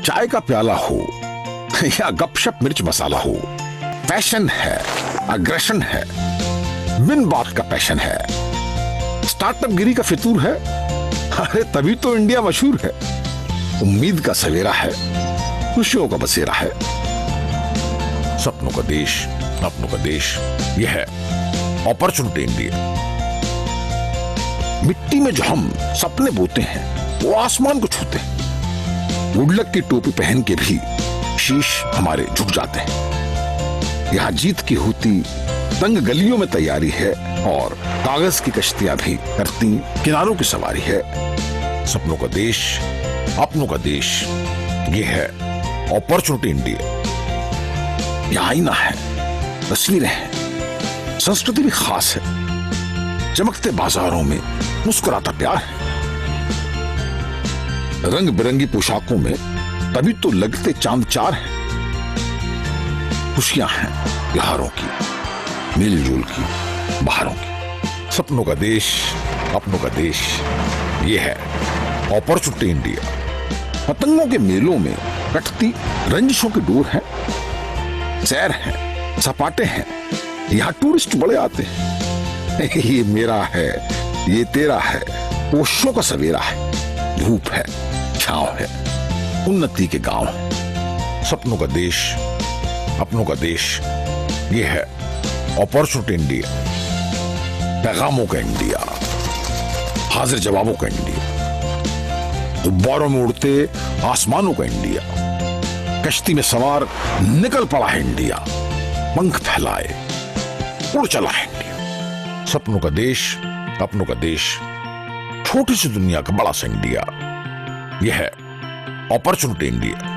चाय का प्याला हो या गपशप मिर्च मसाला हो, फैशन है, अग्रेशन है, विन बात का पैशन है, स्टार्टअप गिरी का फितूर है, अरे तभी तो इंडिया मशहूर है। उम्मीद का सवेरा है, खुशियों का बसेरा है, सपनों का देश, अपनों का देश, यह है अपॉर्चुनिटी इंडिया। मिट्टी में जो हम सपने बोते हैं वो आसमान को छूते हैं। गुडलक की टोपी पहन के भी शीश हमारे झुक जाते हैं। यहां जीत की होती तंग गलियों में तैयारी है और कागज की कश्तियां भी करती किनारों की सवारी है। सपनों का देश, अपनों का देश, ये है अपॉर्चुनिटी इंडिया। यहां आईना है, तस्वीरें हैं, संस्कृति भी खास है। चमकते बाजारों में मुस्कुराता प्यार है। रंग बिरंगी पोशाकों में तभी तो लगते चांद चार हैं। खुशियां हैं त्योहारों की, मिलजुल की, बहारों की। सपनों का देश, अपनों का देश, ये है अपॉर्चुनिटी इंडिया। पतंगों के मेलों में कटती रंजिशों की डोर है। सैर है, सपाटे हैं, यहां टूरिस्ट बड़े आते हैं। ये मेरा है, ये तेरा है, पोषों का सवेरा है। धूप है, छांव है, उन्नति के गांव है। सपनों का देश, अपनों का देश, ये है अपॉर्चुनिटी इंडिया। पैगामों का इंडिया, हाजिर जवाबों का इंडिया, गुब्बारों में उड़ते आसमानों का इंडिया। कश्ती में सवार निकल पड़ा है इंडिया, पंख फैलाए उड़ चला है इंडिया। सपनों का देश, अपनों का देश, छोटी सी दुनिया का बड़ा सा इंडिया, यह है opportunity India.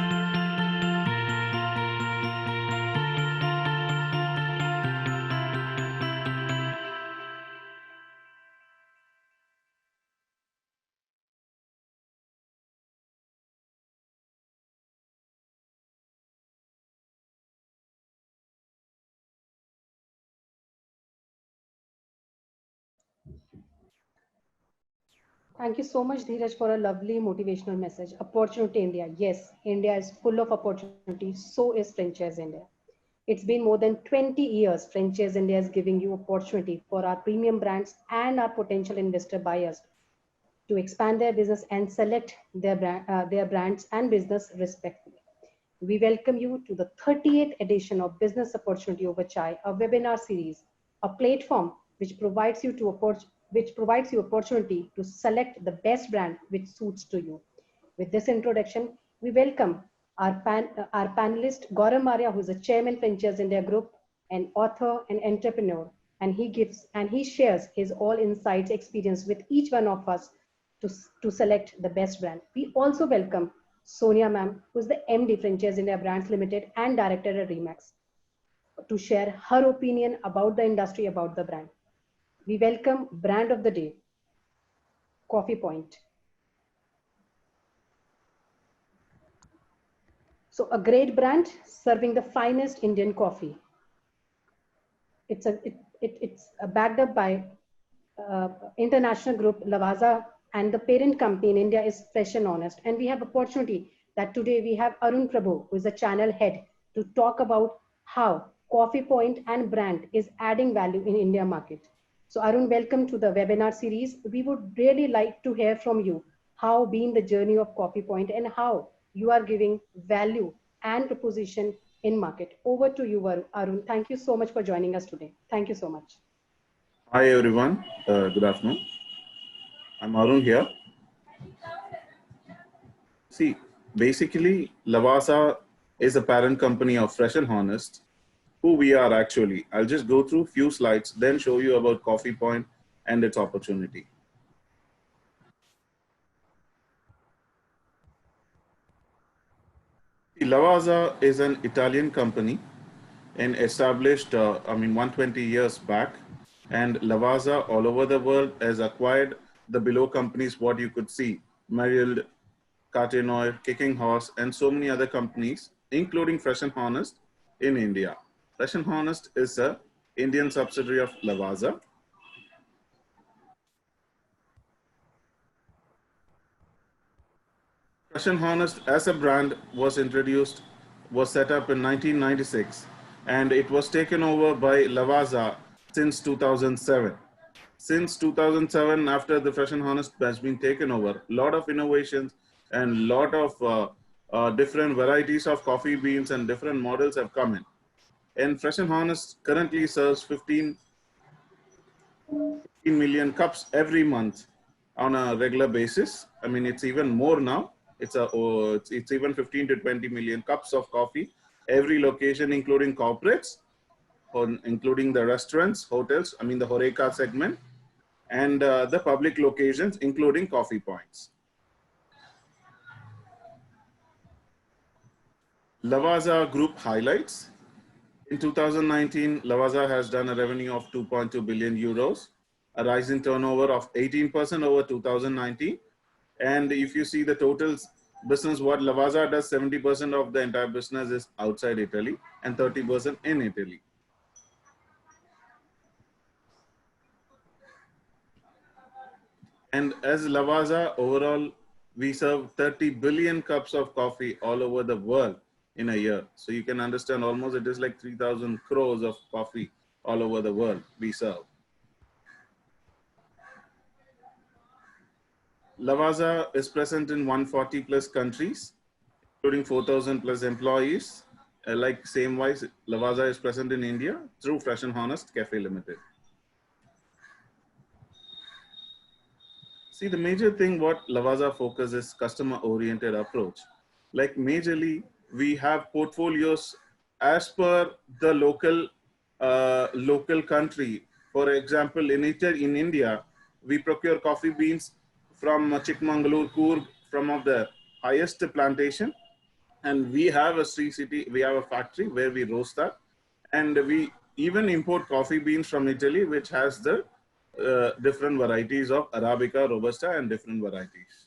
Thank you so much, Dheeraj, for a lovely motivational message. Opportunity India. Yes, India is full of opportunities. So is Franchise India. It's been more than 20 years. Franchise India is giving you opportunity for our premium brands and our potential investor buyers to expand their business and select their brands and business respectively. We welcome you to the 38th edition of Business Opportunity Over Chai, a webinar series, a platform which provides you opportunity to select the best brand which suits to you. With this introduction, we welcome our panelist Gaurav Maria, who is a chairman Franchise India Group, an author and entrepreneur, and he shares his all insights experience with each one of us to select the best brand. We also welcome Sonia ma'am, who is the MD Franchise India Brands Limited and director at Remax, to share her opinion about the industry, about the brand. We welcome brand of the day, Coffee Point. So a great brand serving the finest Indian coffee. It's backed up by international group Lavazza, and the parent company in India is Fresh and Honest. And we have opportunity that today we have Arun Prabhu, who is the channel head, to talk about how Coffee Point and brand is adding value in India market. So Arun, welcome to the webinar series. We would really like to hear from you how been the journey of Coffee Point and how you are giving value and proposition in market. Over to you, Arun. Thank you so much for joining us today. Thank you so much. Hi everyone, good afternoon. I'm Arun here. See, basically Lavazza is a parent company of Fresh and Honest. Who we are actually, I'll just go through few slides, then show you about Coffee Point and its opportunity. Lavazza is an Italian company and established, 120 years back. And Lavazza all over the world has acquired the below companies, what you could see, Marild, Cartenoir, Kicking Horse, and so many other companies, including Fresh and Honest in India. Fresh and Honest is a Indian subsidiary of Lavazza. Fresh and Honest as a brand was introduced, was set up in 1996, and it was taken over by Lavazza since 2007. Since 2007, after the Fresh and Honest has been taken over, a lot of innovations and lot of different varieties of coffee beans and different models have come in. And Fresh and Honest currently serves 15 million cups every month on a regular basis. I mean, it's even more now. It's even 15 to 20 million cups of coffee every location, including corporates, including the restaurants, hotels. I mean, the Horeca segment, and the public locations, including coffee points. Lavazza Group highlights. In 2019, Lavazza has done a revenue of 2.2 billion euros, a rise in turnover of 18% over 2019. And if you see the total business, what Lavazza does, 70% of the entire business is outside Italy and 30% in Italy. And as Lavazza, overall, we serve 30 billion cups of coffee all over the world in a year. So you can understand almost it is like 3,000 crores of coffee all over the world we serve. Lavazza is present in 140 plus countries, including 4,000 plus employees. Like same wise, Lavazza is present in India through Fresh and Honest Cafe Limited. See, the major thing what Lavazza focuses is customer-oriented approach. Like majorly, we have portfolios as per the local country. For example, in India, we procure coffee beans from Chikmagalur, Coorg, from of the highest plantation, and we have a we have a factory where we roast that, and we even import coffee beans from Italy, which has the different varieties of Arabica, Robusta, and different varieties.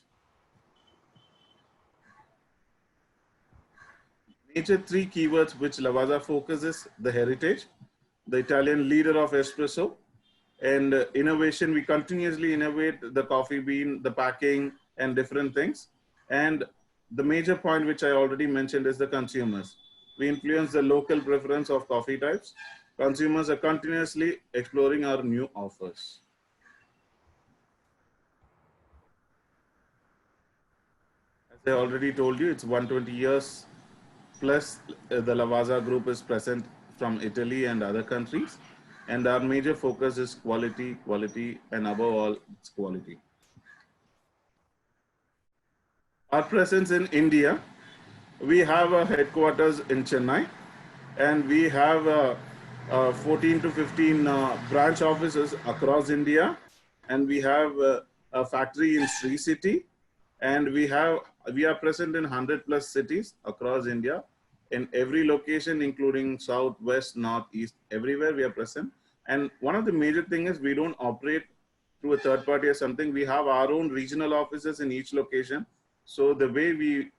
Major three keywords which Lavazza focuses: the heritage, the Italian leader of espresso, and innovation. We continuously innovate the coffee bean, the packing, and different things. And the major point which I already mentioned is the consumers. We influence the local preference of coffee types. Consumers are continuously exploring our new offers. As I already told you, it's 120 years plus the Lavazza group is present from Italy and other countries. And our major focus is quality, quality, and above all, it's quality. Our presence in India, we have a headquarters in Chennai, and we have 14 to 15 branch offices across India, and we have a factory in Sri City, and we are present in 100 plus cities across India. In every location, including south, west, north, east, everywhere we are present. And one of the major things is we don't operate through a third party or something. We have our own regional offices in each location. So the way we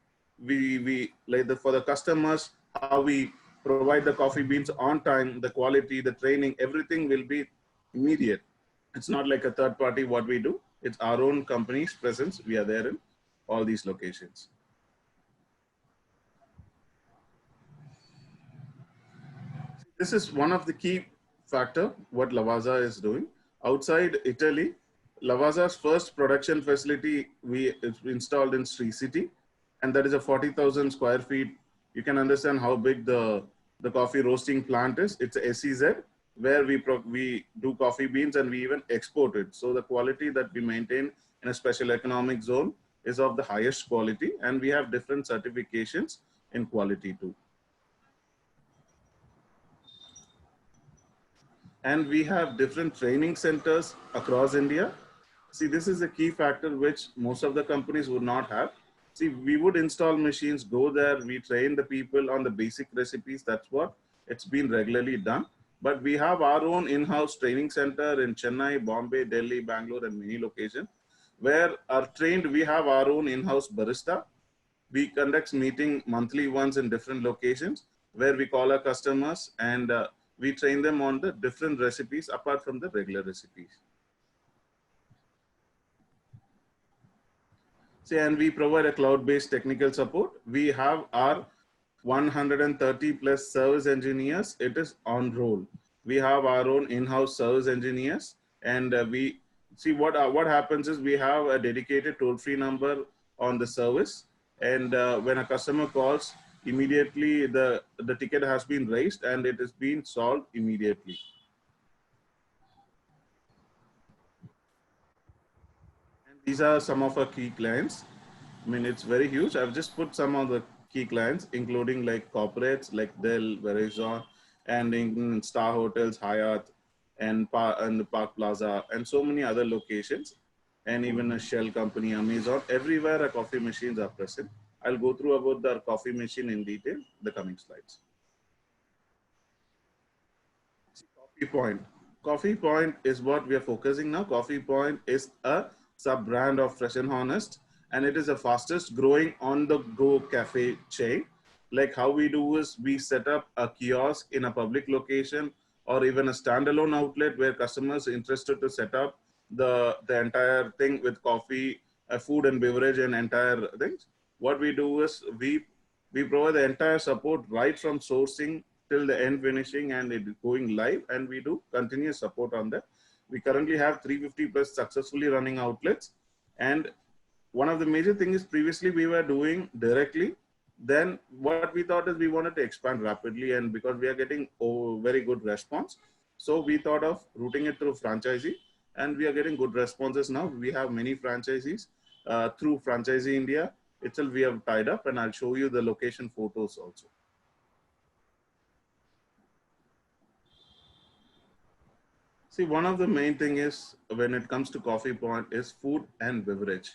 like for the customers, how we provide the coffee beans on time, the quality, the training, everything will be immediate. It's not like a third party what we do. It's our own company's presence. We are there in all these locations. This is one of the key factor what Lavazza is doing. Outside Italy, Lavazza's first production facility it's installed in Sri City, and that is a 40,000 square feet. You can understand how big the coffee roasting plant is. It's a SEZ where we do coffee beans and we even export it. So the quality that we maintain in a special economic zone is of the highest quality, and we have different certifications in quality too. And we have different training centers across India. See, this is a key factor which most of the companies would not have. See, we would install machines, go there, we train the people on the basic recipes. That's what it's been regularly done. But we have our own in-house training center in Chennai, Bombay, Delhi, Bangalore, and many locations where we have our own in-house barista. We conduct meeting monthly once in different locations where we call our customers and we train them on the different recipes apart from the regular recipes. See, and we provide a cloud-based technical support. We have our 130 plus service engineers. It is on roll. We have our own in-house service engineers, and we see what happens is we have a dedicated toll-free number on the service, and when a customer calls, immediately the ticket has been raised and it is being solved immediately. And these are some of our key clients. I mean, it's very huge. I've just put some of the key clients, including like corporates like Dell, Verizon, and in Star Hotels, Hyatt, and the Park Plaza, and so many other locations, and even a Shell company, Amazon. Everywhere our coffee machines are present. I'll go through about the coffee machine in detail the coming slides. Coffee Point. Coffee Point is what we are focusing now. Coffee Point is a sub brand of Fresh and Honest, and it is the fastest growing on the go cafe chain. Like how we do is we set up a kiosk in a public location or even a standalone outlet where customers are interested to set up the entire thing with coffee, food and beverage and entire things. What we do is we provide the entire support right from sourcing till the end finishing and it going live, and we do continuous support on that. We currently have 350 plus successfully running outlets, and one of the major things is previously we were doing directly. Then what we thought is we wanted to expand rapidly, and because we are getting very good response, so we thought of routing it through franchisee, and we are getting good responses now. We have many franchisees through Franchisee India itself. We have tied up, and I'll show you the location photos also. See, one of the main thing is when it comes to Coffee Point is food and beverage.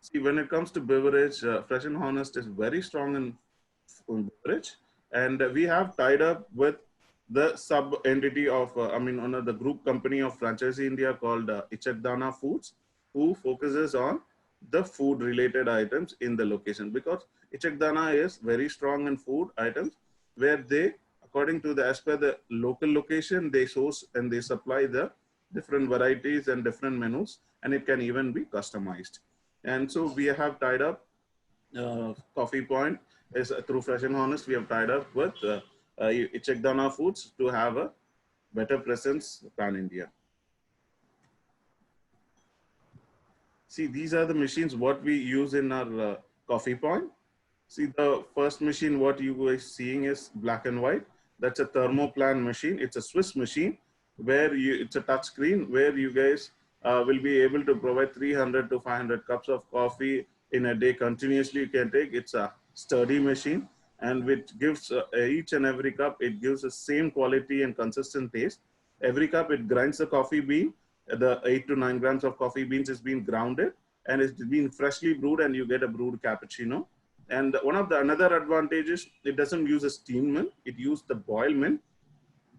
See, when it comes to beverage, Fresh and Honest is very strong in beverage, and we have tied up with the sub entity of, one of the group company of Franchisee India called Ichakdana Foods, who focuses on the food related items in the location, because Ichakdana is very strong in food items where they, according to as per the local location, they source and they supply the different varieties and different menus, and it can even be customized. And so we have tied up Coffee Point is through Fresh and Honest. We have tied up with Ichakdana Foods to have a better presence pan India. See, these are the machines what we use in our Coffee Point. See, the first machine what you guys seeing is black and white. That's a thermoplan machine. It's a Swiss machine where it's a touch screen where you guys will be able to provide 300 to 500 cups of coffee in a day continuously. You can take. It's a sturdy machine, and which gives each and every cup, it gives the same quality and consistent taste. Every cup it grinds the coffee bean. The 8 to 9 grams of coffee beans is being grounded and it's been freshly brewed, and you get a brewed cappuccino. And one of the another advantages, it doesn't use a steam mill, it uses the boil mill.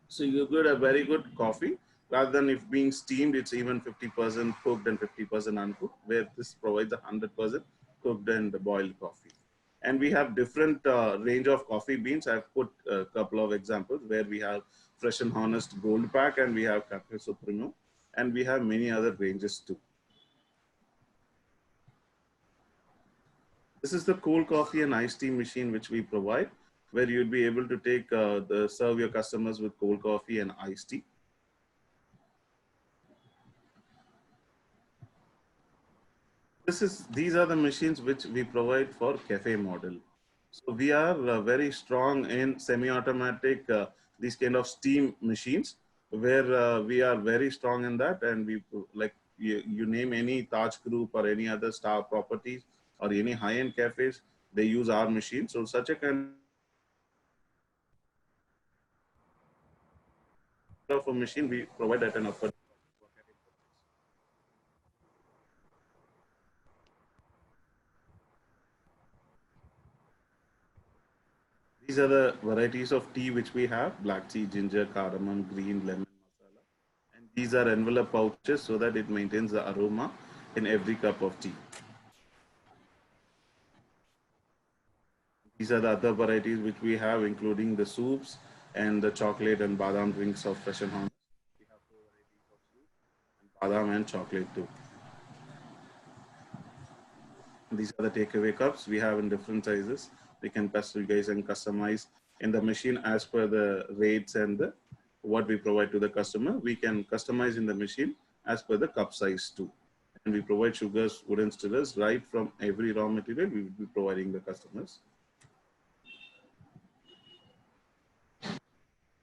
So you get a very good coffee rather than if being steamed, it's even 50% cooked and 50% uncooked, where this provides 100% cooked and boiled coffee. And we have different range of coffee beans. I've put a couple of examples where we have Fresh and Honest Gold Pack, and we have Cafe Supremo, and we have many other ranges too. This is the cold coffee and iced tea machine which we provide, where you'd be able to take serve your customers with cold coffee and iced tea. These are the machines which we provide for cafe model. So we are very strong in semi-automatic, these kind of steam machines, where we are very strong in that, and we like you name any Taj Group or any other star properties or any high-end cafes, they use our machine. So such a kind of a machine we provide at an affordable. These are the varieties of tea which we have: black tea, ginger, cardamom, green, lemon, masala. And these are envelope pouches so that it maintains the aroma in every cup of tea. These are the other varieties which we have, including the soups and the chocolate and badam drinks of Fresh and Honest. We have 4 varieties of soup, and badam and chocolate too. These are the takeaway cups we have in different sizes. We can you guys and customize in the machine as per the rates and the what we provide to the customer. We can customize in the machine as per the cup size too. And we provide sugars, wooden stirrers, right from every raw material we will be providing the customers.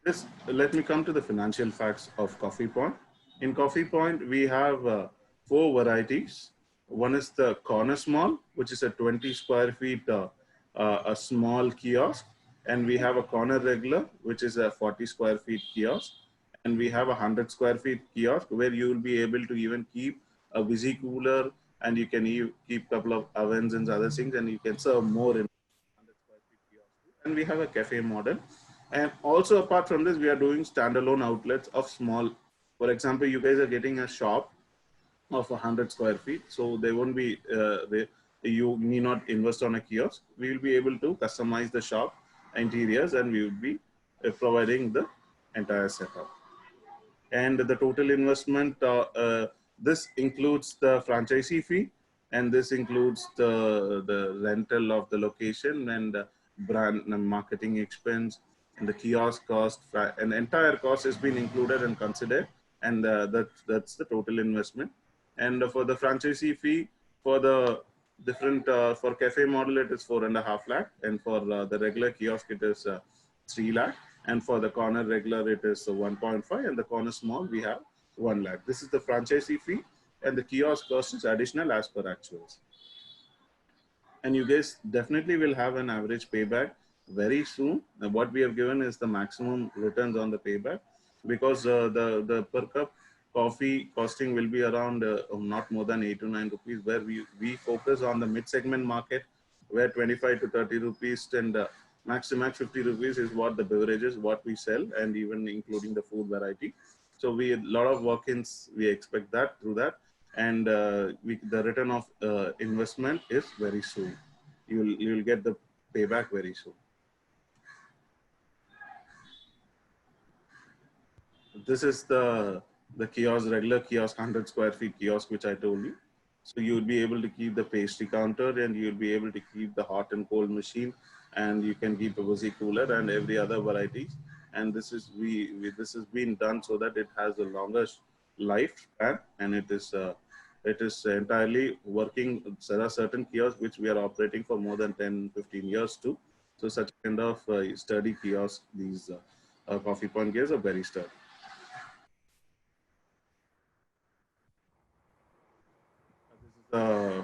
This, let me come to the financial facts of Coffee Point. In Coffee Point, we have four varieties. One is the Corner Small, which is a 20 square feet, a small kiosk. And we have a Corner Regular, which is a 40 square feet kiosk. And we have a 100 square feet kiosk where you will be able to even keep a busy cooler, and you can keep a couple of ovens and other things, and you can serve more in 100 square feet kiosk. And we have a cafe model. And also apart from this, we are doing standalone outlets of small. For example, you guys are getting a shop of 100 square feet, so they won't be you need not invest on a kiosk. We will be able to customize the shop interiors, and we will be providing the entire setup. And the total investment, this includes the franchisee fee, and this includes the rental of the location and brand and marketing expense, and the kiosk cost, and the entire cost has been included and considered, and that's the total investment. And for the franchisee fee, for the different, for cafe model, it is 4.5 lakh, and for the regular kiosk, it is 3 lakh, and for the corner regular, it is 1.5, and the corner small, we have 1 lakh. This is the franchisee fee, and the kiosk cost is additional as per actuals. And you guys definitely will have an average payback very soon. And what we have given is the maximum returns on the payback, because the per cup coffee costing will be around not more than 8 to 9 rupees, where we focus on the mid segment market, where 25 to 30 rupees and max to max 50 rupees is what the beverages what we sell, and even including the food variety. So we a lot of walk-ins we expect that through that, and the return of investment is very soon. You'll get the payback very soon. This is the kiosk, regular kiosk, 100 square feet kiosk, which I told you. So you'll be able to keep the pastry counter, and you'll be able to keep the hot and cold machine, and you can keep a busy cooler and every other varieties. And this is this has been done so that it has a longer lifespan, and it is entirely working. There are certain kiosks which we are operating for more than 10, 15 years too. So such kind of sturdy kiosk, these Coffee Point gears are very sturdy.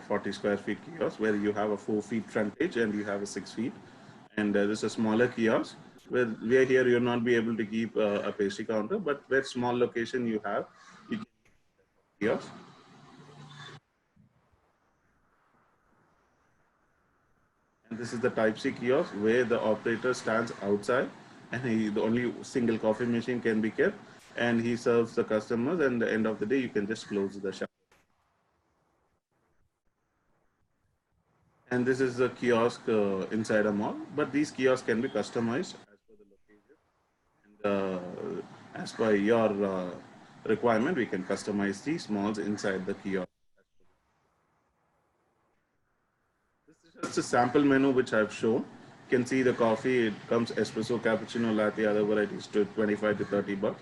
40 square feet kiosk where you have a 4 feet frontage and you have a 6 feet. And this is a smaller kiosk where here you'll not be able to keep a pastry counter, but where small location you have, you can kiosk. And this is the Type C kiosk where the operator stands outside, and the only single coffee machine can be kept, and he serves the customers, and at the end of the day, you can just close the shop. And this is a kiosk inside a mall, but these kiosks can be customized as per the location, and as per your requirement, we can customize these malls inside the kiosk. This is just a sample menu which I've shown. You can see the coffee, it comes espresso, cappuccino, latte, other varieties to 25 to 30 bucks,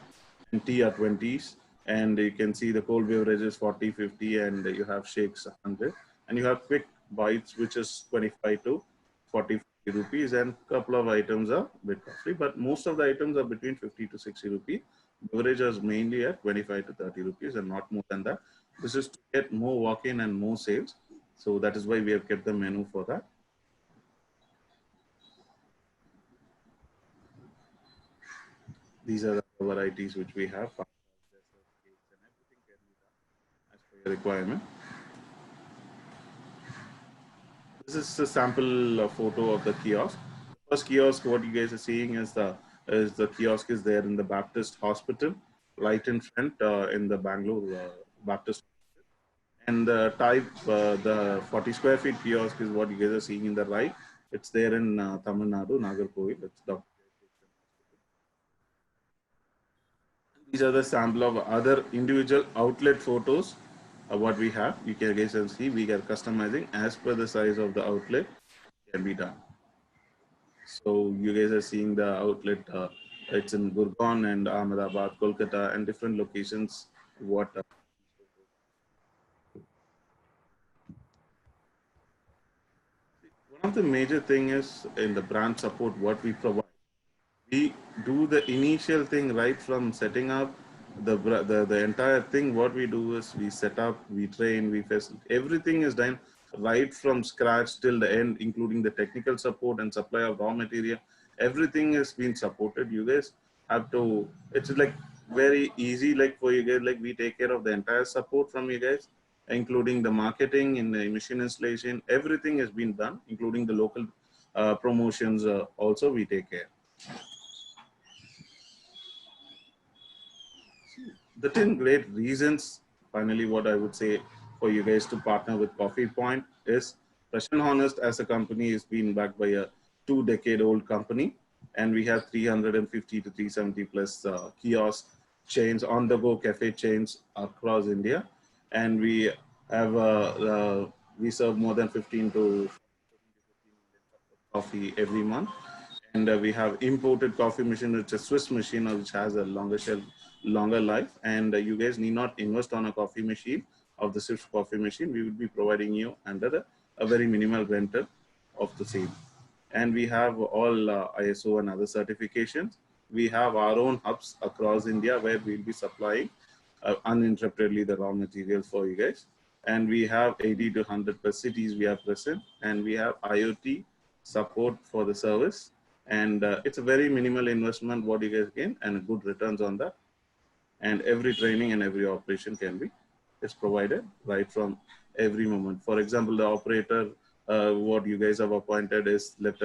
and tea are 20s. And you can see the cold beverages 40, 50, and you have shakes 100. And you have quick bites, which is 25 to 40 rupees, and couple of items are a bit costly, but most of the items are between 50 to 60 rupees. Beverages mainly at 25 to 30 rupees and not more than that. This is to get more walk-in and more sales. So that is why we have kept the menu for that. These are the varieties which we have. Cakes and everything can be done as per your requirement. This is a sample photo of the kiosk. The first kiosk, what you guys are seeing is the kiosk is there in the Baptist Hospital, right in front in the Bangalore Baptist. And the type, the 40 square feet kiosk is what you guys are seeing in the right. It's there in Tamil Nadu, Nagarkoil. It's Dr. These are the sample of other individual outlet photos what we have. You can guys can see we are customizing as per the size of the outlet can be done. So you guys are seeing the outlet. It's in Gurgaon and Ahmedabad, Kolkata, and different locations. What one of the major thing is in the brand support what we provide. We do the initial thing right from setting up the entire thing. What we do is we set up, we train, we facilitate. Everything is done right from scratch till the end, including the technical support and supply of raw material. Everything is being supported. You guys have to. It's like very easy. Like for you guys, like we take care of the entire support from you guys, including the marketing and the machine installation. Everything has been done, including the local promotions. Also, we take care. The 10 great reasons, finally, what I would say for you guys to partner with Coffee Point is Fresh and Honest as a company is being backed by a 2-decade-old company, and we have 350 to 370 plus kiosk chains, on-the-go cafe chains across India, and we have we serve more than 15 to coffee every month. And we have imported coffee machine, which is a Swiss machine, which has a longer shelf, longer life. And you guys need not invest on a coffee machine of the Swiss coffee machine. We will be providing you under a very minimal rental of the same. And we have all ISO and other certifications. We have our own hubs across India where we'll be supplying uninterruptedly the raw materials for you guys. And we have 80 to 100 plus cities we are present, and we have IoT support for the service. And it's a very minimal investment what you guys gain and good returns on that. And every training and every operation can be is provided right from every moment. For example, the operator what you guys have appointed is left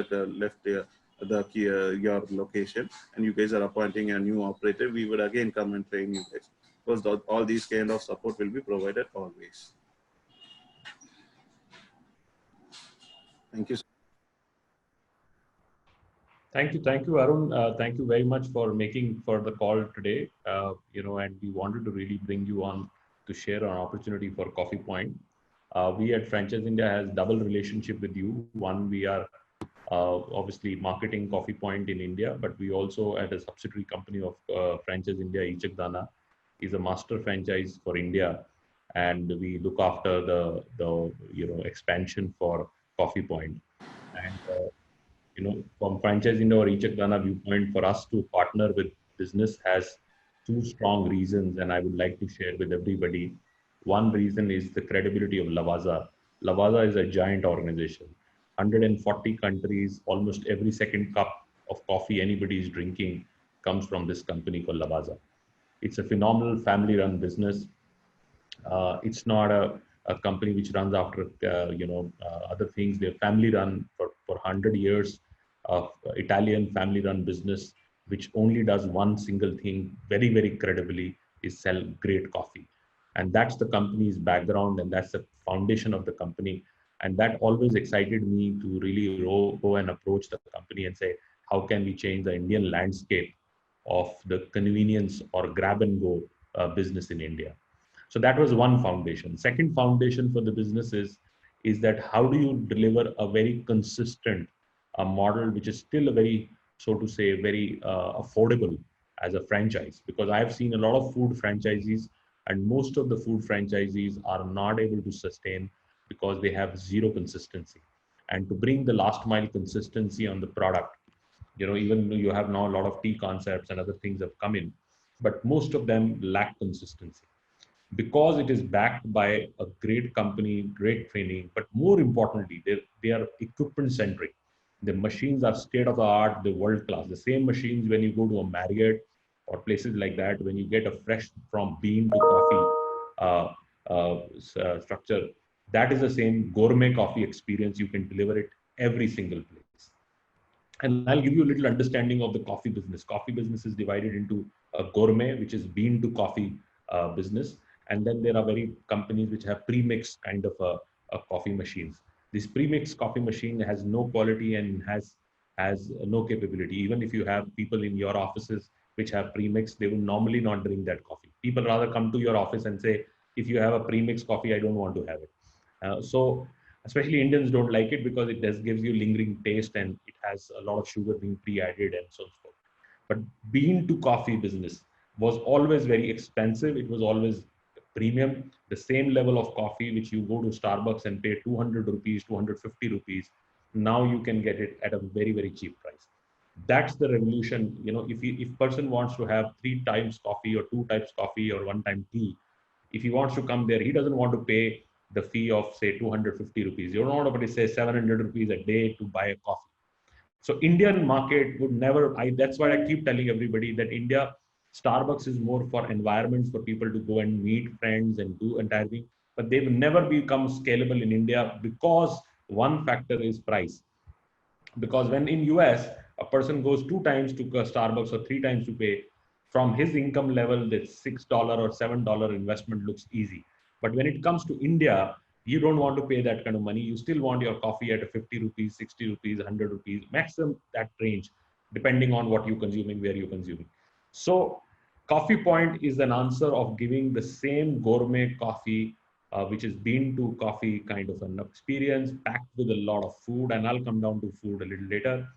your location, and you guys are appointing a new operator. We would again come and train you guys, because all these kind of support will be provided always. Thank you. Thank you, Arun. Thank you very much for making for the call today. And we wanted to really bring you on to share an opportunity for Coffee Point. We at Franchise India has double relationship with you. One, we are obviously marketing Coffee Point in India, but we also at a subsidiary company of Franchise India, Ichak Dana, is a master franchise for India, and we look after the expansion for Coffee Point. And from Franchise India or Ichak Dana viewpoint, for us to partner with business has two strong reasons, and I would like to share with everybody. One reason is the credibility of Lavazza. Lavazza is a giant organization. 140 countries, almost every second cup of coffee anybody is drinking comes from this company called Lavazza. It's a phenomenal family-run business. It's not a company which runs after other things. They're family-run for 100 years of Italian family-run business, which only does one single thing very, very credibly, is sell great coffee. And that's the company's background, and that's the foundation of the company. And that always excited me to really go and approach the company and say, how can we change the Indian landscape of the convenience or grab and go business in India? So that was one foundation. Second foundation for the business is that how do you deliver a very consistent model, which is still a very, so to say, very affordable as a franchise? Because I've seen a lot of food franchisees, and most of the food franchisees are not able to sustain because they have zero consistency. And to bring the last mile consistency on the product, even though you have now a lot of tea concepts and other things have come in, but most of them lack consistency. Because it is backed by a great company, great training, but more importantly, they are equipment centric. The machines are state of the art, the world class. The same machines when you go to a Marriott or places like that, when you get a fresh from bean to coffee structure, that is the same gourmet coffee experience. You can deliver it every single place. And I'll give you a little understanding of the coffee business. Coffee business is divided into a gourmet, which is bean to coffee business. And then there are very companies which have pre-mixed kind of a coffee machines. This pre-mixed coffee machine has no quality and has no capability. Even if you have people in your offices which have pre-mixed, they will normally not drink that coffee. People rather come to your office and say, If you have a premix coffee, I don't want to have it. So especially Indians don't like it because it gives you lingering taste and it has a lot of sugar being pre-added and so forth. But bean to coffee business was always very expensive. It was always premium. The same level of coffee which you go to Starbucks and pay 200 rupees, 250 rupees, now you can get it at a very, very cheap price. That's the revolution. If person wants to have 3 times coffee or 2 times coffee or 1 time tea, if he wants to come there, he doesn't want to pay the fee of say 250 rupees. You don't want to say 700 rupees a day to buy a coffee. So Indian market would never, that's why I keep telling everybody that Starbucks is more for environments for people to go and meet friends and do entire thing, but they will never become scalable in India because one factor is price. Because when in US, a person goes 2 times to Starbucks or 3 times to pay, from his income level, that $6 or $7 investment looks easy. But when it comes to India, you don't want to pay that kind of money. You still want your coffee at a 50 rupees, 60 rupees, 100 rupees, maximum that range, depending on what you're consuming, where you're consuming. So Coffee Point is an answer of giving the same gourmet coffee, which is bean to coffee kind of an experience, packed with a lot of food. And I'll come down to food a little later.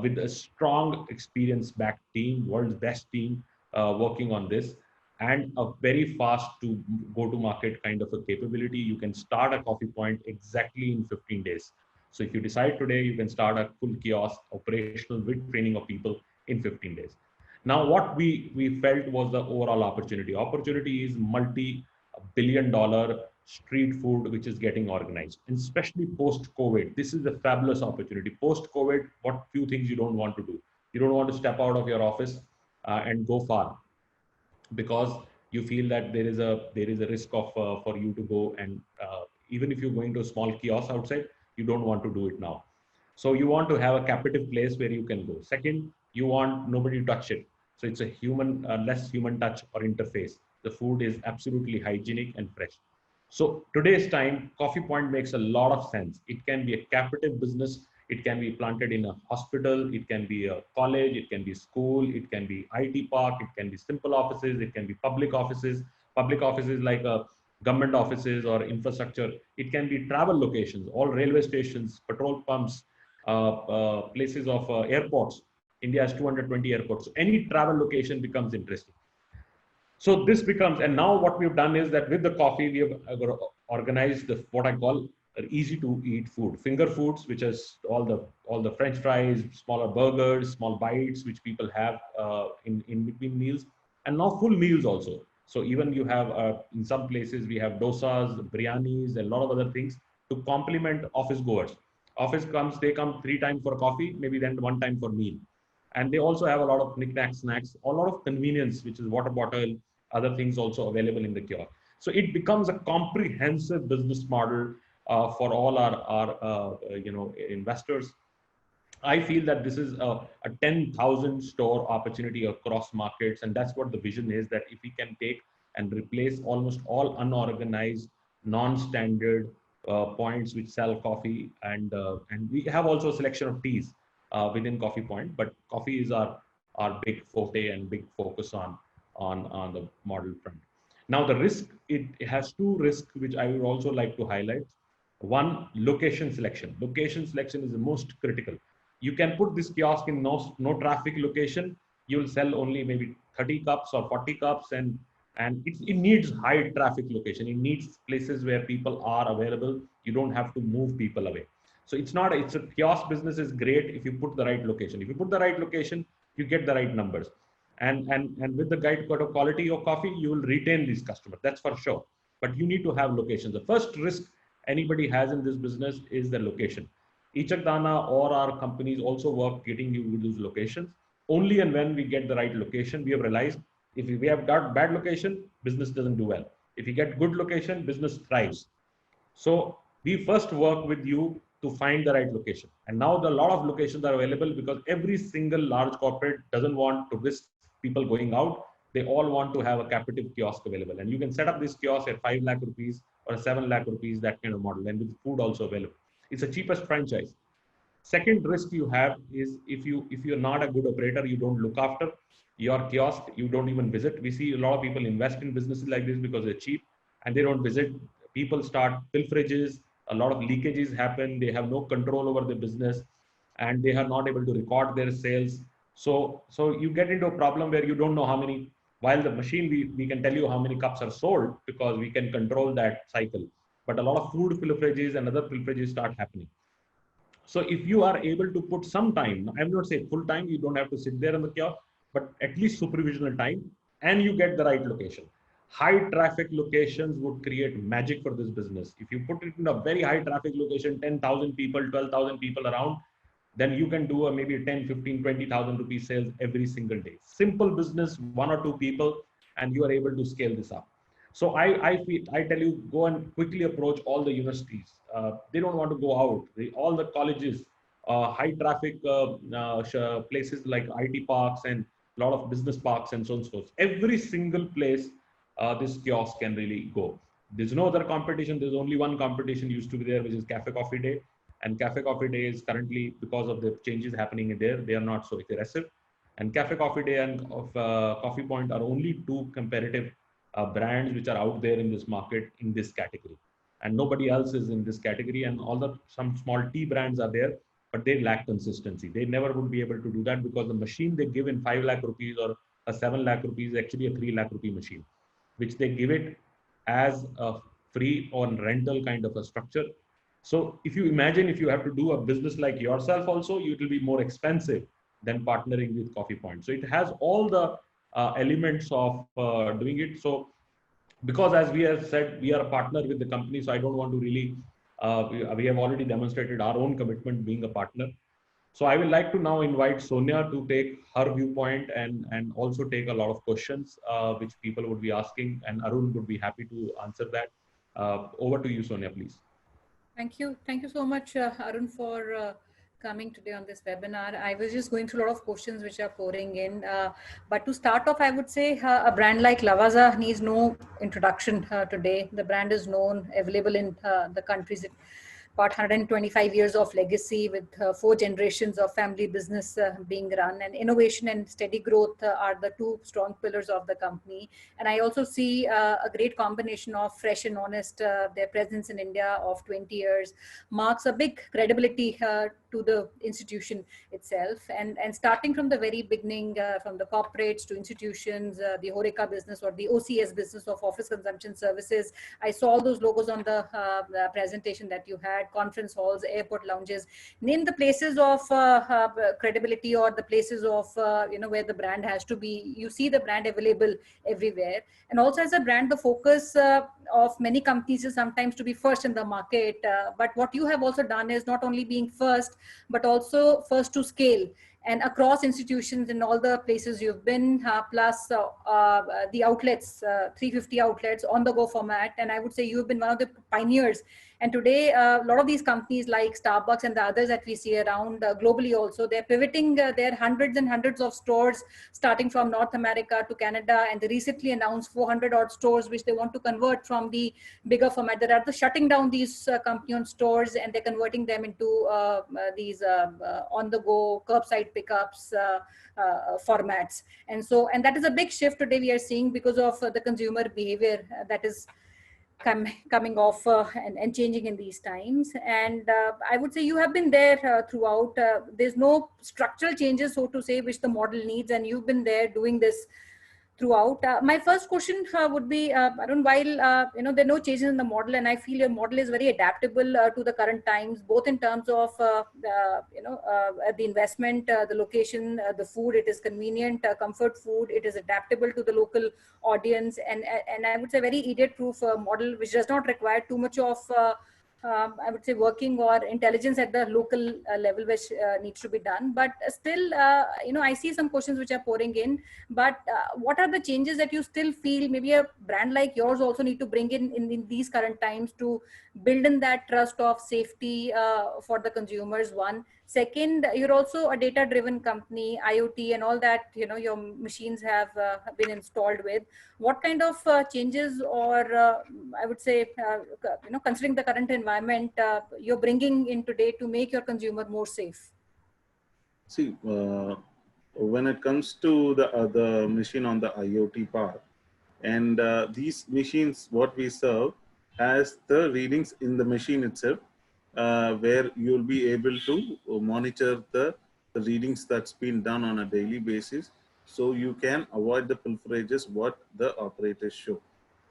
With a strong experience-backed team, world's best team working on this, and a very fast to go-to-market kind of a capability. You can start a Coffee Point exactly in 15 days. So if you decide today, you can start a full kiosk operational with training of people in 15 days. Now, what we felt was the overall opportunity. Opportunity is multi-billion-dollar street food which is getting organized, and especially post-COVID. This is a fabulous opportunity. Post-COVID, what few things you don't want to do. You don't want to step out of your office and go far because you feel that there is a risk of for you to go and even if you're going to a small kiosk outside, you don't want to do it now. So you want to have a captive place where you can go. Second, you want nobody to touch it. So it's a less human touch or interface. The food is absolutely hygienic and fresh. So today's time, Coffee Point makes a lot of sense. It can be a captive business. It can be planted in a hospital. It can be a college. It can be school. It can be IT park. It can be simple offices. It can be public offices. Public offices like government offices or infrastructure. It can be travel locations, all railway stations, petrol pumps, places of airports. India has 220 airports. So any travel location becomes interesting. So this becomes, and now what we've done is that with the coffee, we have organized what I call easy to eat food, finger foods, which is all the French fries, smaller burgers, small bites, which people have in between meals, and now full meals also. So even you have, in some places, we have dosas, biryanis, and a lot of other things to complement office goers. They come 3 times for coffee, maybe then 1 time for meal. And they also have a lot of knick-knack snacks, a lot of convenience, which is water bottle, other things also available in the kiosk. So it becomes a comprehensive business model for all our investors. I feel that this is a 10,000 store opportunity across markets. And that's what the vision is, that if we can take and replace almost all unorganized, non-standard points which sell coffee. And we have also a selection of teas within Coffee Point, but coffee is our big forte and big focus on the model front. Now the risk, it has 2 risks, which I would also like to highlight. One, location selection. Location selection is the most critical. You can put this kiosk in no traffic location. You'll sell only maybe 30 cups or 40 cups, and it needs high traffic location. It needs places where people are available. You don't have to move people away. So it's a kiosk business is great if you put the right location. If you put the right location, you get the right numbers. And with the right quality of coffee, you will retain these customers. That's for sure. But you need to have locations. The first risk anybody has in this business is the location. Ichak Dana or our companies also work getting you those locations. Only and when we get the right location, we have realized if we have got bad location, business doesn't do well. If you get good location, business thrives. So we first work with you to find the right location. And now a lot of locations are available because every single large corporate doesn't want to risk people going out. They all want to have a captive kiosk available. And you can set up this kiosk at 5 lakh rupees or 7 lakh rupees, that kind of model, and with food also available. It's the cheapest franchise. Second risk you have is if you're not a good operator, you don't look after your kiosk, you don't even visit. We see a lot of people invest in businesses like this because they're cheap, and they don't visit. People start pilferages, a lot of leakages happen. They have no control over the business, and they are not able to record their sales. So you get into a problem where you don't know how many, while the machine, we can tell you how many cups are sold because we can control that cycle. But a lot of food pilferages and other pilferages start happening. So if you are able to put some time, I'm not saying full time, you don't have to sit there on the kiosk, but at least supervisional time, and you get the right location. High traffic locations would create magic for this business. If you put it in a very high traffic location, 10,000 people, 12,000 people around, then you can do a maybe 10, 15, 20,000 rupees sales every single day. Simple business, one or two people, and you are able to scale this up. So I tell you, go and quickly approach all the universities. They don't want to go out. All the colleges, high traffic places like IT parks and a lot of business parks and so on and so forth. Every single place this kiosk can really go. There's no other competition. There's only one competition used to be there, which is Cafe Coffee Day. And Cafe Coffee Day is currently, because of the changes happening in there, they are not so aggressive. And Cafe Coffee Day and Coffee Point are only two comparative brands which are out there in this market in this category, and nobody else is in this category. And some small tea brands are there, but they lack consistency. They never would be able to do that because the machine they give in 5 lakh rupees or a 7 lakh rupees is actually a 3 lakh rupee machine, which they give it as a free on rental kind of a structure. So if you imagine, if you have to do a business like yourself also, it will be more expensive than partnering with Coffee Point. So it has all the elements of doing it. So because as we have said, we are a partner with the company, so I don't want to really, we have already demonstrated our own commitment being a partner. So I would like to now invite Sonia to take her viewpoint and also take a lot of questions which people would be asking, and Arun would be happy to answer that. Over to you, Sonia, please. Thank you. Thank you so much, Arun, for coming today on this webinar. I was just going through a lot of questions which are pouring in. But to start off, I would say a brand like Lavazza needs no introduction today. The brand is known, available in the countries. About 125 years of legacy with 4 generations of family business being run, and innovation and steady growth are the 2 strong pillars of the company. And I also see a great combination of fresh and honest. Their presence in India of 20 years marks a big credibility to the institution itself. And starting from the very beginning, from the corporates to institutions, the HoReCa business or the OCS business of office consumption services, I saw all those logos on the presentation that you had. Conference halls, airport lounges, name the places of credibility or the places of where the brand has to be. You see the brand available everywhere. And also as a brand, the focus of many companies is sometimes to be first in the market. But what you have also done is not only being first, but also first to scale. And across institutions in all the places you've been, plus the outlets, 350 outlets on the go format. And I would say you've been one of the pioneers. And today, a lot of these companies like Starbucks and the others that we see around globally also, they're pivoting their hundreds and hundreds of stores, starting from North America to Canada. And they recently announced 400 odd stores, which they want to convert from the bigger format. They're rather shutting down these company-owned stores, and they're converting them into these on-the-go curbside pickups formats. And that is a big shift today we are seeing because of the consumer behavior that is coming off and changing in these times. And I would say you have been there throughout. There's no structural changes, so to say, which the model needs, and you've been there doing this throughout. My first question would be, Arun, while there are no changes in the model, and I feel your model is very adaptable to the current times, both in terms of the investment, the location, the food. It is convenient, comfort food. It is adaptable to the local audience, and I would say very idiot-proof model, which does not require too much of I would say working or intelligence at the local level, which needs to be done. But still, I see some questions which are pouring in. But what are the changes that you still feel maybe a brand like yours also need to bring in these current times to build in that trust of safety for the consumers? One. Second, you're also a data-driven company, IoT and all that, your machines have been installed with. What kind of changes, or I would say, considering the current environment, you're bringing in today to make your consumer more safe? See, when it comes to the machine on the IoT part, And these machines, what we serve, has the readings in the machine itself, where you'll be able to monitor the readings that's been done on a daily basis, so you can avoid the pilferages what the operators show.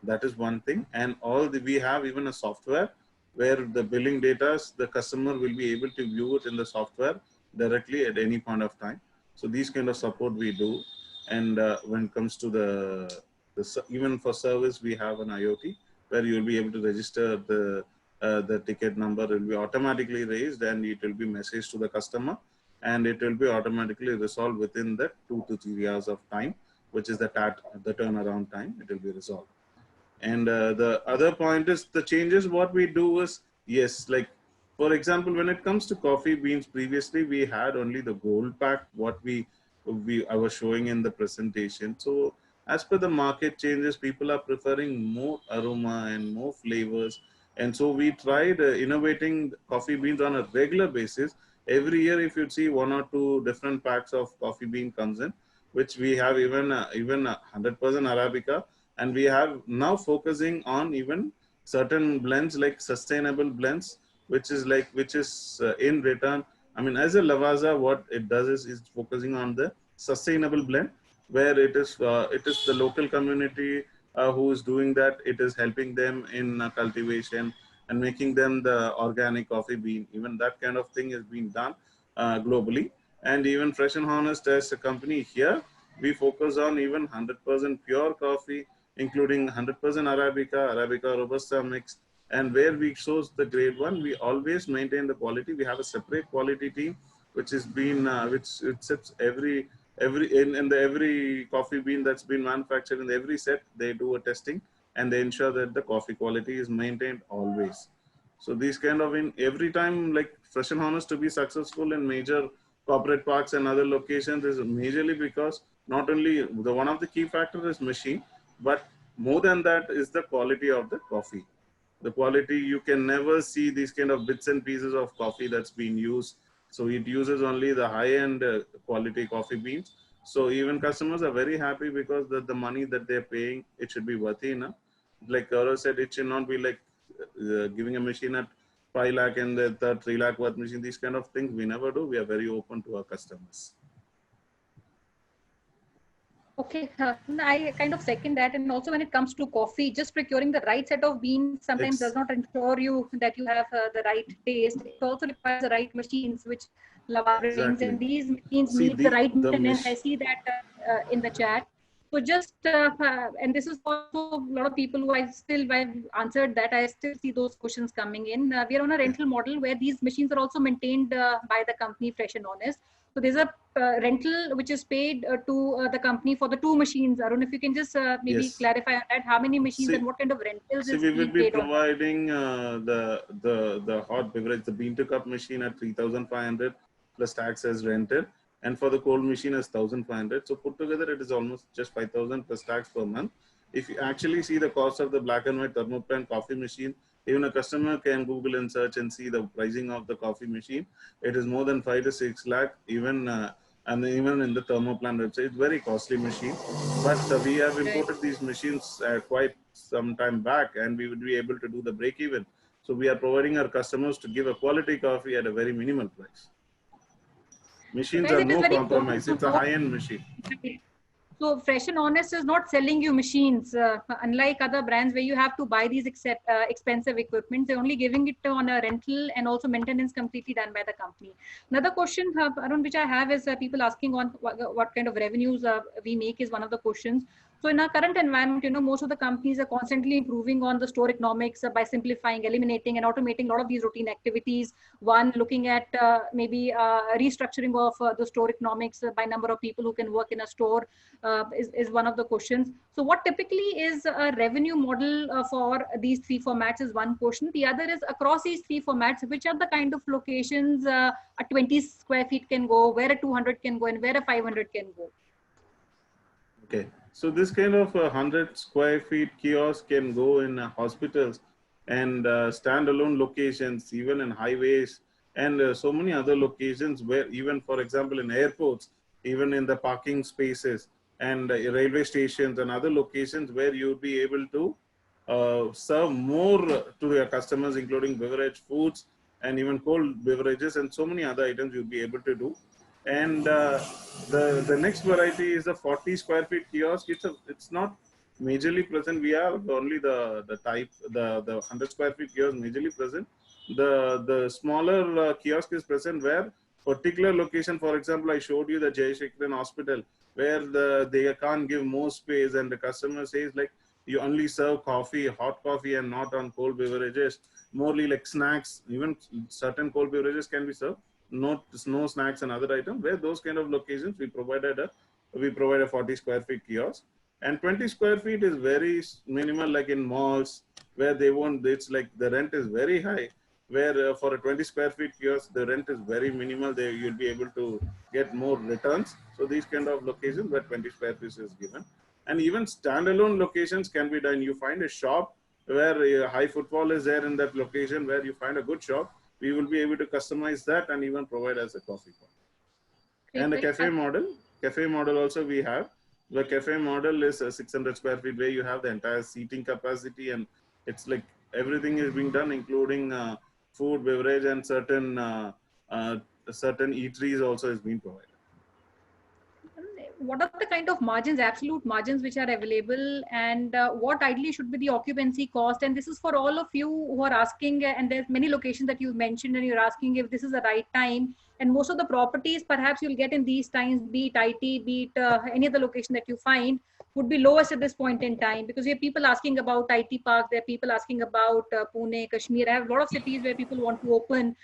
That is one thing. And we have even a software where the billing data, the customer will be able to view it in the software directly at any point of time. So these kind of support we do. And when it comes to even for service, we have an IoT where you'll be able to register the ticket number will be automatically raised, and it will be messaged to the customer, and it will be automatically resolved within the 2 to 3 hours of time, which is the turnaround time. It will be resolved. And the other point is the changes. What we do is, yes, like for example, when it comes to coffee beans, previously we had only the gold pack, what I was showing in the presentation. So as per the market changes, people are preferring more aroma and more flavors. And so we tried innovating coffee beans on a regular basis. Every year, if you see 1 or 2 different packs of coffee bean comes in, which we have even 100% Arabica. And we have now focusing on even certain blends like sustainable blends, which is in return. I mean, as a Lavazza, what it does is focusing on the sustainable blend, where it is the local community who is doing that. It is helping them in cultivation and making them the organic coffee bean. Even that kind of thing is being done globally. And even Fresh and Honest as a company here, we focus on even 100% pure coffee, including 100% Arabica, Robusta mix. And where we source the grade 1, we always maintain the quality. We have a separate quality team, which is which it sits every coffee bean that's been manufactured in every set. They do a testing and they ensure that the coffee quality is maintained always. So these kind of, in every time, like Fresh and Honest to be successful in major corporate parks and other locations is majorly because not only one of the key factors is machine, but more than that is the quality of the coffee. The quality, you can never see these kind of bits and pieces of coffee that's been used. So it uses only the high-end quality coffee beans. So even customers are very happy because the money that they're paying, it should be worthy enough. Like Gaurav said, it should not be like giving a machine at 5 lakh and the 3 lakh worth machine. These kind of things we never do. We are very open to our customers. Okay, I kind of second that. And also when it comes to coffee, just procuring the right set of beans sometimes does not ensure you that you have the right taste. It also requires the right machines, which Lavazza brings, and these machines need the right maintenance. I see that in the chat. So just, and this is also a lot of people who I've answered that, I still see those questions coming in. We are on a rental model where these machines are also maintained by the company Fresh and Honest. So there's a rental which is paid to the company for the 2 machines. Arun, if you can just maybe clarify on that, how many machines and what kind of rentals is we will be paid providing the hot beverage, the bean to cup machine at 3,500 plus tax as rented, and for the cold machine as 1,500. So put together, it is almost just 5,000 plus tax per month. If you actually see the cost of the black and white thermoplan coffee machine, even a customer can Google and search and see the pricing of the coffee machine. It is more than 5 to 6 lakh, and even in the thermoplan website, it's very costly machine. But we have imported these machines quite some time back, and we would be able to do the break even. So we are providing our customers to give a quality coffee at a very minimal price. Machines are no compromise. It's a high-end machine. So Fresh and Honest is not selling you machines, unlike other brands where you have to buy these expensive equipment. They're only giving it on a rental, and also maintenance completely done by the company. Another question, Arun, which I have is people asking on what kind of revenues we make is one of the questions. So in our current environment, most of the companies are constantly improving on the store economics by simplifying, eliminating, and automating a lot of these routine activities. One, looking at maybe restructuring of the store economics by number of people who can work in a store is one of the questions. So what typically is a revenue model for these 3 formats is one question. The other is across these 3 formats, which are the kind of locations a 20 square feet can go, where a 200 can go, and where a 500 can go. Okay. So this kind of 100 square feet kiosk can go in hospitals and standalone locations, even in highways, and so many other locations where, even for example in airports, even in the parking spaces, and railway stations and other locations where you'll be able to serve more to your customers, including beverage, foods, and even cold beverages, and so many other items you'll be able to do. And the next variety is a 40 square feet kiosk. It's not majorly present. We are only the 100 square feet kiosk majorly present. The smaller kiosk is present where particular location, for example, I showed you the Jayashekharan Hospital, where they can't give more space, and the customer says like, you only serve coffee, hot coffee, and not on cold beverages. Morely like snacks, even certain cold beverages can be served, no snacks and other items. Where those kind of locations, we provide a 40 square feet kiosk, and 20 square feet is very minimal, like in malls where they won't. It's like the rent is very high. Where for a 20 square feet kiosk, the rent is very minimal. You'll be able to get more returns. So these kind of locations where 20 square feet is given. And even standalone locations can be done. You find a shop where high footfall is there in that location, where you find a good shop, we will be able to customize that and even provide as a coffee point. And the cafe model also we have. The cafe model is a 600 square feet where you have the entire seating capacity, and it's like everything is being done, including food, beverage, and certain eateries also is being provided. What are the kind of margins, absolute margins, which are available, and what ideally should be the occupancy cost? And this is for all of you who are asking, and there's many locations that you mentioned, and you're asking if this is the right time. And most of the properties perhaps you'll get in these times, be it IT, be it any other location that you find, would be lowest at this point in time, because we have people asking about IT parks, there are people asking about Pune, Kashmir. I have a lot of cities where people want to open.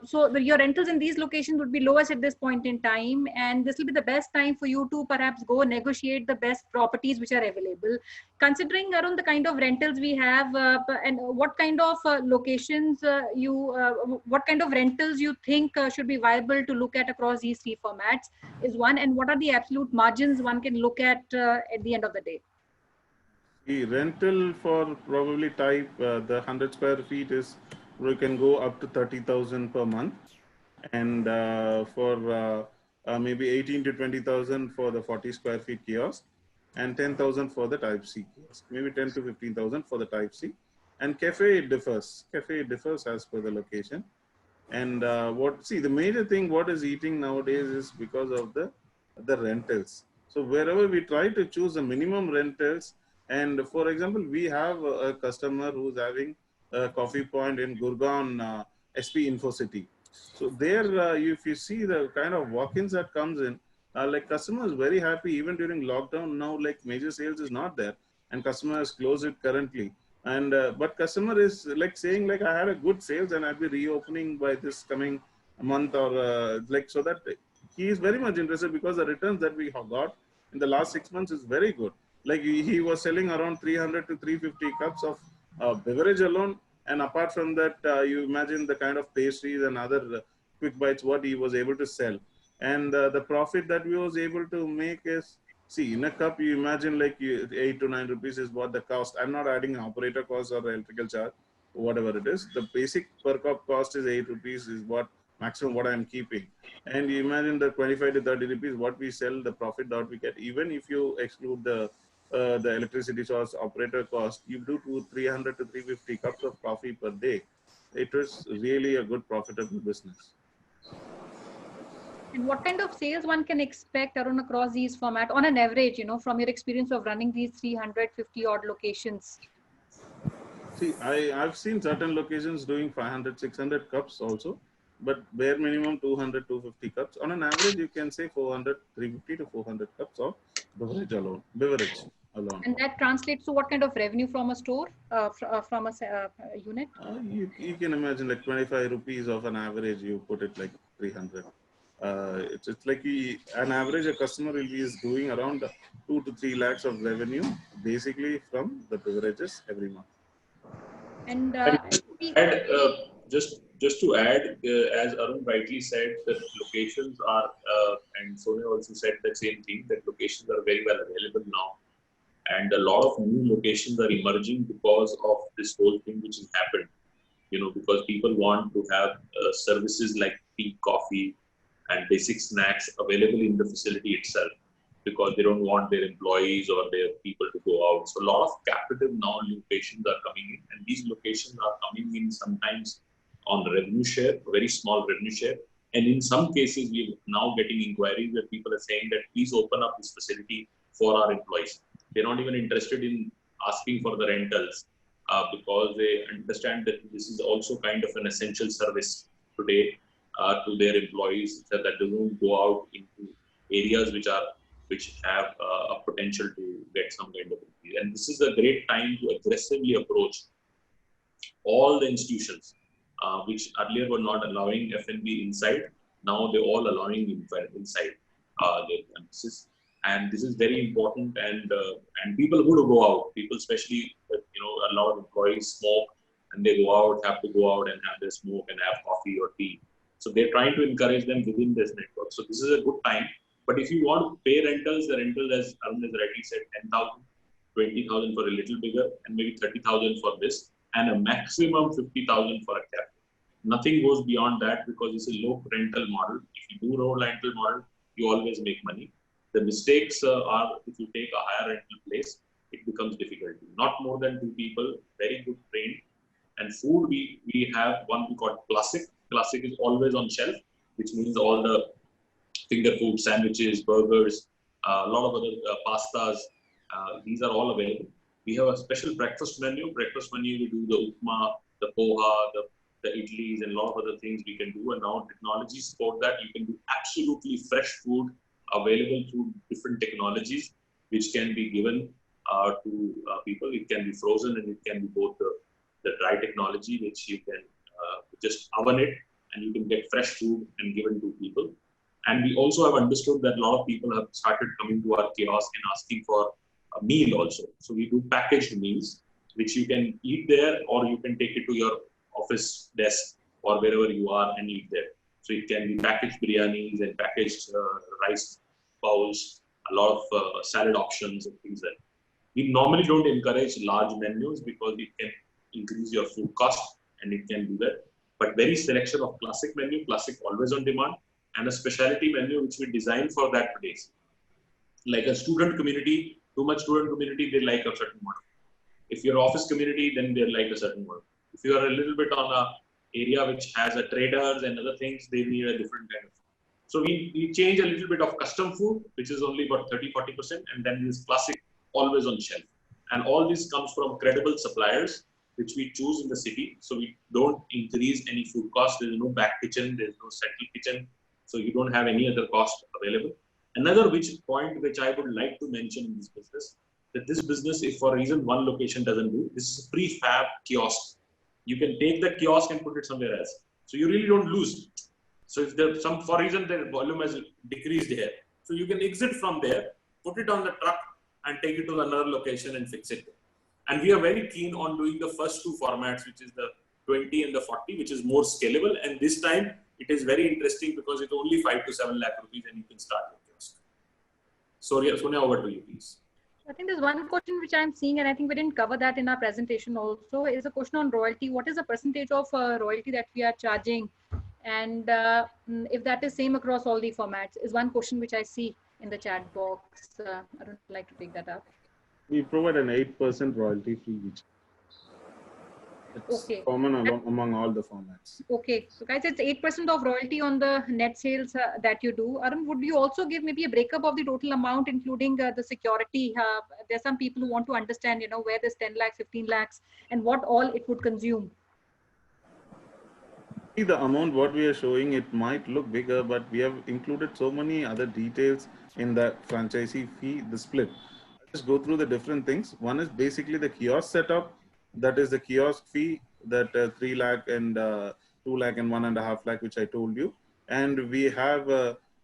So your rentals in these locations would be lowest at this point in time, and this will be the best time for you to perhaps go negotiate the best properties which are available. Considering around the kind of rentals we have, and what kind of locations what kind of rentals you think should be viable to look at across these three formats is one, and what are the absolute margins one can look at the end of the day? The rental for probably type the 100 square feet is, we can go up to 30,000 per month, and for maybe 18 to 20,000 for the 40 square feet kiosk, and 10,000 for the type C kiosk, maybe 10 to 15,000 for the type C. And cafe differs as per the location. And the major thing what is eating nowadays is because of the rentals. So wherever we try to choose the minimum rentals, and for example, we have a customer who's having a coffee point in Gurgaon, SP InfoCity. So there, if you see the kind of walk-ins that comes in, like customers very happy. Even during lockdown now, like major sales is not there, and customer has closed it currently. And but customer is like saying like, I had a good sales and I'll be reopening by this coming month, or like, so that he is very much interested, because the returns that we have got in the last 6 months is very good. Like he was selling around 300 to 350 cups of beverage alone, and apart from that, you imagine the kind of pastries and other quick bites what he was able to sell, and the profit that we was able to make is, see, in a cup you imagine like 8 to 9 rupees is what the cost. I'm not adding operator cost or electrical charge, whatever it is. The basic per cup cost is 8 rupees is what maximum what I'm keeping, and you imagine the 25 to 30 rupees what we sell, the profit that we get, even if you exclude the electricity source, operator cost, you do 300 to 350 cups of coffee per day. It is really a good profitable business. And what kind of sales one can expect around across these formats on an average, from your experience of running these 350 odd locations? See, I've seen certain locations doing 500, 600 cups also, but bare minimum 200, 250 cups. On an average, you can say 400, 350 to 400 cups of beverage alone. And that translates to what kind of revenue from a store, from a unit? You can imagine like 25 rupees of an average, you put it like 300. It's like an average a customer is doing around 2 to 3 lakhs of revenue, basically from the beverages every month. And just to add, as Arun rightly said, that locations are, and Sonia also said the same thing, that locations are very well available now. And a lot of new locations are emerging because of this whole thing which has happened, because people want to have services like tea, coffee, and basic snacks available in the facility itself. because they don't want their employees or their people to go out. So a lot of captive now locations are coming in, and these locations are coming in sometimes on revenue share, very small revenue share. And in some cases, we're now getting inquiries where people are saying that please open up this facility for our employees. They're not even interested in asking for the rentals because they understand that this is also kind of an essential service today to their employees, that they don't go out into areas which have a potential to get some kind of increase. And this is a great time to aggressively approach all the institutions which earlier were not allowing F&B inside. Now they're all allowing inside their premises. And this is very important, and people would go out. People, especially, a lot of employees smoke, and they have to go out and have their smoke and have coffee or tea. So they're trying to encourage them within this network. So this is a good time. But if you want to pay rentals, the rental, as Arun has rightly said, 10,000, 20,000 for a little bigger, and maybe 30,000 for this, and a maximum 50,000 for a cap. Nothing goes beyond that because it's a low rental model. If you do low rental model, you always make money. The mistakes are if you take a higher rental place, it becomes difficult. Not more than 2 people, very good trained. And food, we have one we call Classic. Classic is always on shelf, which means all the finger food, sandwiches, burgers, a lot of other pastas. These are all available. We have a special breakfast menu. Breakfast menu, we do the upma, the poha, the idlis, and a lot of other things we can do. And now technology support that. You can do absolutely fresh food available through different technologies, which can be given to people. It can be frozen, and it can be both the dry technology, which you can just oven it, and you can get fresh food and given to people. And we also have understood that a lot of people have started coming to our kiosk and asking for a meal also. So we do packaged meals, which you can eat there, or you can take it to your office desk or wherever you are and eat there. So it can be packaged biryanis and packaged rice bowls, a lot of salad options and things like that. We normally don't encourage large menus because it can increase your food cost, and it can do that. But very selection of classic menu, classic always on demand, and a specialty menu which we designed for that place. Like a student community, too much student community, they like a certain model. If you're office community, then they like a certain model. If you are a little bit on a area which has a traders and other things, they need a different kind of food. So we change a little bit of custom food, which is only about 30-40%, and then this classic always on shelf. And all this comes from credible suppliers, which we choose in the city. So we don't increase any food cost. There is no back kitchen, there is no central kitchen. So you don't have any other cost available. Another point which I would like to mention in this business, that this business, if for a reason one location doesn't do, this is a prefab kiosk. You can take the kiosk and put it somewhere else. So you really don't lose. So if there's for reason the volume has decreased here, so you can exit from there, put it on the truck and take it to another location and fix it. And we are very keen on doing the first 2 formats, which is the 20 and the 40, which is more scalable. And this time it is very interesting because it's only 5 to 7 lakh rupees and you can start your kiosk. Sonia, over to you, please. I think there's one question which I'm seeing, and I think we didn't cover that in our presentation also, is a question on royalty. What is the percentage of royalty that we are charging? And if that is same across all the formats, is one question which I see in the chat box. I would like to take that up. We provide an 8% royalty free each. It's Okay. common among all the formats. Okay, so guys, it's 8% of royalty on the net sales that you do. Arun, would you also give maybe a breakup of the total amount, including the security? There's some people who want to understand, where this 10 lakhs, 15 lakhs, and what all it would consume. The amount what we are showing, it might look bigger, but we have included so many other details in the franchisee fee, the split. I'll just go through the different things. One is basically the kiosk setup. That is the kiosk fee, that 3 lakh and 2 lakh and 1.5 lakh, which I told you. And we have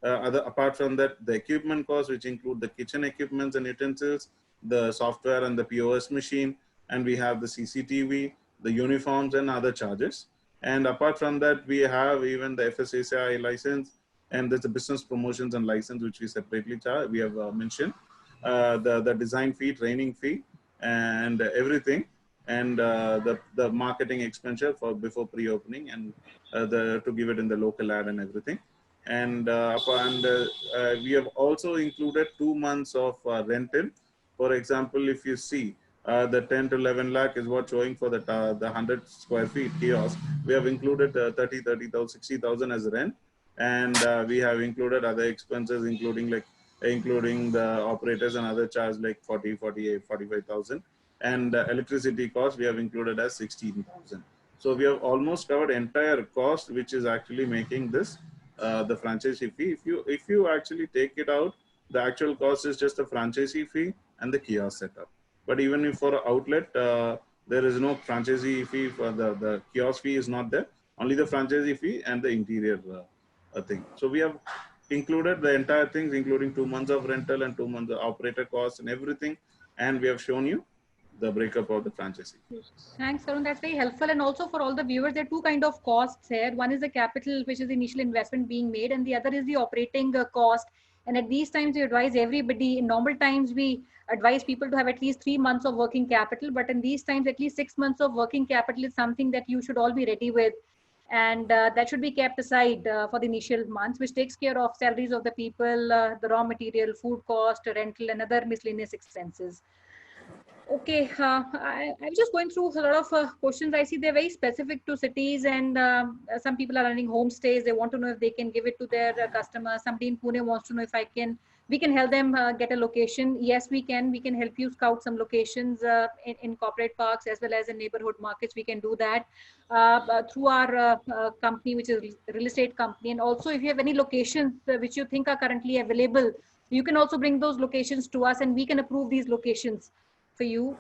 apart from that, the equipment costs, which include the kitchen equipments and utensils, the software and the POS machine, and we have the CCTV, the uniforms and other charges. And apart from that, we have even the FSSAI license, and there's the business promotions and license, which we separately charge. We have mentioned the design fee, training fee, and everything, and the marketing expenditure for before pre-opening, and to give it in the local ad and everything. And we have also included 2 months of rental. For example, if you see the 10 to 11 lakh is what showing for the 100 square feet kiosk. We have included 30,000, 60,000 as rent, and we have included other expenses, including the operators and other charges like 40, 48, 45,000, and electricity cost we have included as 16,000. So we have almost covered entire cost, which is actually making this the franchisee fee. If you actually take it out, the actual cost is just the franchisee fee and the kiosk setup. But even if for outlet, there is no franchisee fee for the kiosk fee is not there. Only the franchisee fee and the interior thing. So we have included the entire things, including 2 months of rental and 2 months of operator costs and everything. And we have shown you the breakup of the franchisee. Thanks, Arun. That's very helpful. And also for all the viewers, there are two kind of costs here. One is the capital, which is the initial investment being made, and the other is the operating cost. And at these times, we advise everybody. In normal times, we advise people to have at least 3 months of working capital. But in these times, at least 6 months of working capital is something that you should all be ready with. And that should be kept aside for the initial months, which takes care of salaries of the people, the raw material, food cost, rental, and other miscellaneous expenses. Okay, I'm just going through a lot of questions. I see they're very specific to cities, and some people are running homestays. They want to know if they can give it to their customers. Somebody in Pune wants to know if we can help them get a location. Yes, we can. We can help you scout some locations in corporate parks as well as in neighborhood markets. We can do that through our company, which is real estate company. And also, if you have any locations which you think are currently available, you can also bring those locations to us, and we can approve these locations for you.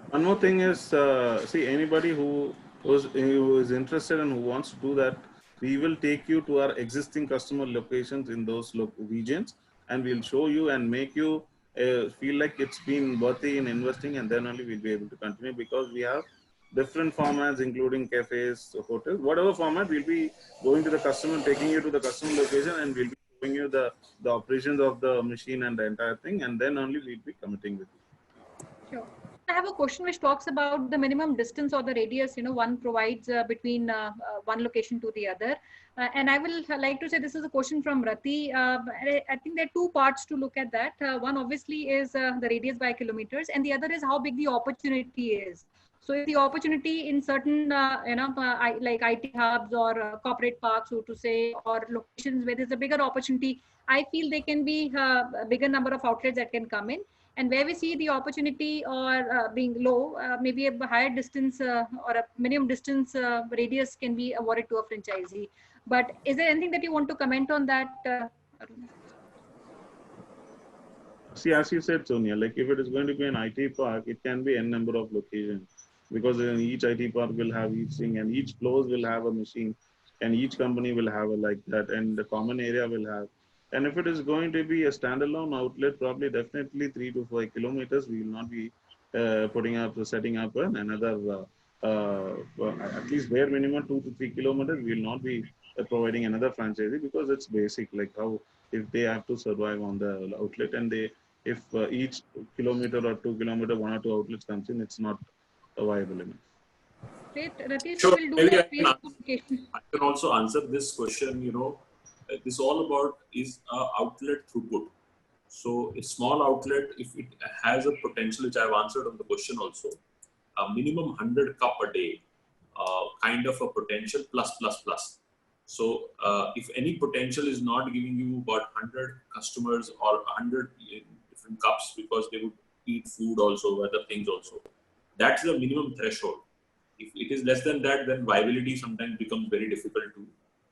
One more thing is, see, anybody who is interested and who wants to do that, we will take you to our existing customer locations in those regions, and we'll show you and make you feel like it's been worthy in investing, and then only we'll be able to continue, because we have different formats, including cafes, hotels, whatever format. We'll be going to the customer, taking you to the customer location, and we'll be showing you the operations of the machine and the entire thing, and then only we'll be committing with you. Sure. I have a question which talks about the minimum distance or the radius, one provides between one location to the other. And I will like to say this is a question from Rati. I think there are two parts to look at that. One obviously is the radius by kilometers, and the other is how big the opportunity is. So if the opportunity in certain, like IT hubs or corporate parks, so to say, or locations where there's a bigger opportunity, I feel there can be a bigger number of outlets that can come in. And where we see the opportunity or being low, maybe a higher distance or a minimum distance radius can be awarded to a franchisee. But is there anything that you want to comment on that? See, as you said, Sonia, like if it is going to be an IT park, it can be n number of locations, because in each IT park will have each thing, and each floors will have a machine, and each company will have a like that, and the common area will have. And if it is going to be a standalone outlet, probably definitely 3 to 5 kilometers, we will not be setting up another, at least bare minimum 2 to 3 kilometers. We will not be providing another franchisee, because it's basic, like how if they have to survive on the outlet, and if each kilometer or 2 kilometer, 1 or 2 outlets comes in, it's not viable enough. Great, Ratish, Sure, we'll do maybe that. I can also answer this question. This all about is outlet throughput. So a small outlet, if it has a potential, which I've answered on the question also, a minimum 100 cup a day, kind of a potential plus. So if any potential is not giving you about 100 customers or 100 different cups, because they would eat food also, other things also, that's the minimum threshold. If it is less than that, then viability sometimes becomes very difficult to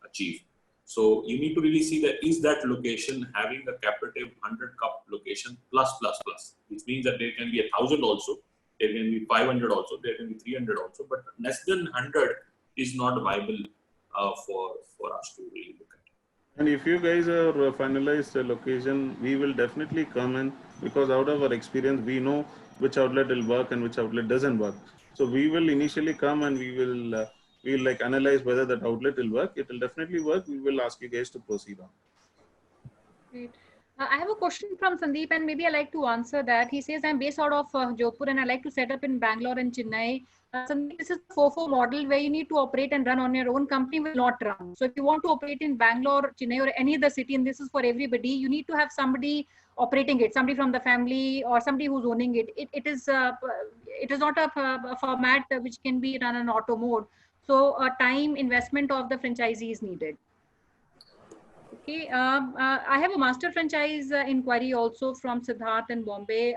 achieve. So you need to really see that is that location having a capitative 100 cup location plus, which means that there can be 1,000 also, there can be 500 also, there can be 300 also, but less than 100 is not viable for us to really look at. And if you guys are finalized the location, we will definitely come in, because out of our experience, we know which outlet will work and which outlet doesn't work. So we will initially come and we will we'll like analyze whether that outlet will work. It will definitely work. We will ask you guys to proceed on. Great. I have a question from Sandeep, and maybe I like to answer that. He says, I'm based out of Jodhpur and I like to set up in Bangalore and Chennai. Sandeep, this is a 4-4 model where you need to operate and run on your own. Company will not run. So if you want to operate in Bangalore, Chennai, or any other city, and this is for everybody, you need to have somebody operating it, somebody from the family or somebody who's owning it. It is not a format which can be run on auto mode. So time investment of the franchisee is needed. Okay, I have a master franchise inquiry also from Siddharth in Bombay.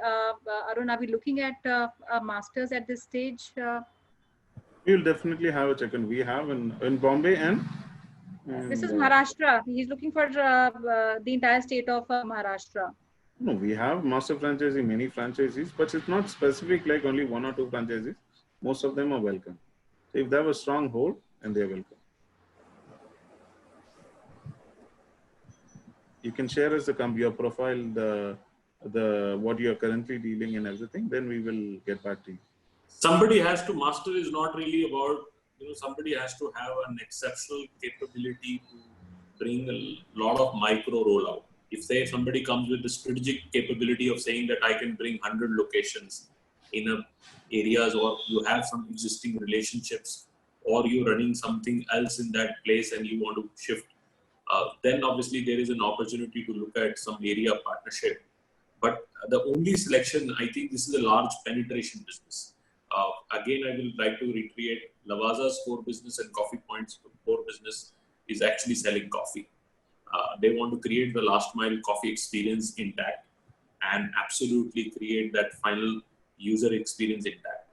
Arun, are we looking at masters at this stage? We'll definitely have a check, and we have in Bombay and This is Maharashtra. He's looking for the entire state of Maharashtra. no, we have master franchisee, many franchisees, but it's not specific like only 1 or 2 franchisees. Most of them are welcome. So if they have a strong hold, and they're welcome. You can share us your profile, the what you are currently dealing and everything. Then we will get back to you. Somebody has to master is not really about, somebody has to have an exceptional capability to bring a lot of micro rollout. If say somebody comes with the strategic capability of saying that I can bring 100 locations in areas, or you have some existing relationships, or you're running something else in that place and you want to shift, then obviously there is an opportunity to look at some area partnership. But the only selection, I think this is a large penetration business. Again, I will try to recreate Lavaza's core business and Coffee Point's core business is actually selling coffee. They want to create the last mile coffee experience intact and absolutely create that final user experience intact.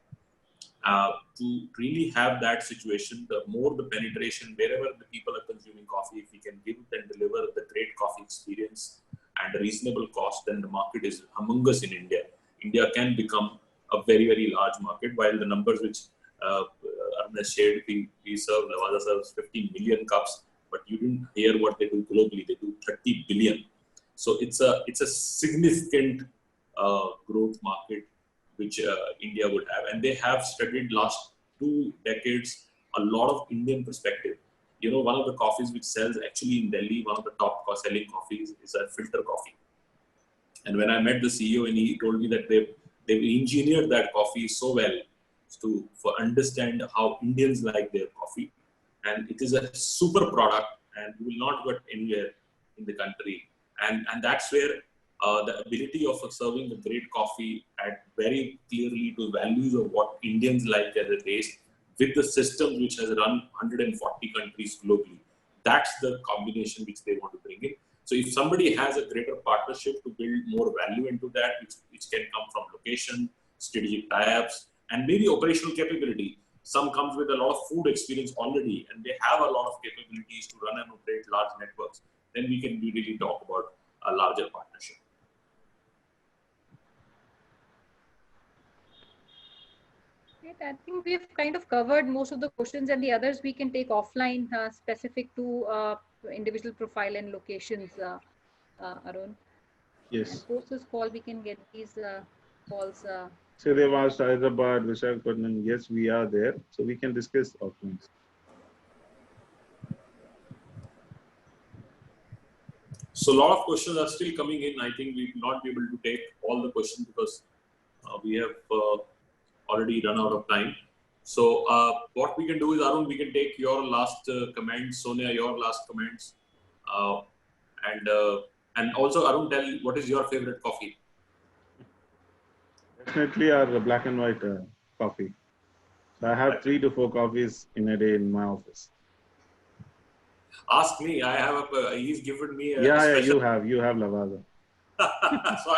To really have that situation, the more the penetration, wherever the people are consuming coffee, if we can give and deliver the great coffee experience and a reasonable cost, then the market is humongous in India. India can become a very, very large market, while the numbers which Arun has shared, we serve, Lavazza serves 15 million cups, but you didn't hear what they do globally. They do 30 billion. So it's a significant growth market which India would have. And they have studied last 2 decades a lot of Indian perspective. One of the coffees which sells actually in Delhi, one of the top selling coffees is a filter coffee. And when I met the CEO, and he told me that they've engineered that coffee so well for understand how Indians like their coffee. And it is a super product, and you will not get anywhere in the country. And that's where the ability of serving a great coffee at very clearly to values of what Indians like as a taste, with the system which has run 140 countries globally. That's the combination which they want to bring in. So if somebody has a greater partnership to build more value into that, which can come from location, strategic tie-ups, and maybe operational capability. Some comes with a lot of food experience already, and they have a lot of capabilities to run and operate large networks. Then we can really talk about a larger partnership. I think we've kind of covered most of the questions, and the others we can take offline, specific to individual profile and locations, Arun. Yes. And post this call, we can get these calls. So they've asked Hyderabad, Visakhapatnam. Yes, we are there. So we can discuss offline. So a lot of questions are still coming in. I think we will not be able to take all the questions because we have already run out of time. So what we can do is, Arun, we can take your last comments, Sonia, your last comments, and also Arun, tell what is your favorite coffee? Definitely our black and white coffee. So I have 3 to 4 coffees in a day in my office. Ask me. I have he's given me a yeah, you have Lavazza. So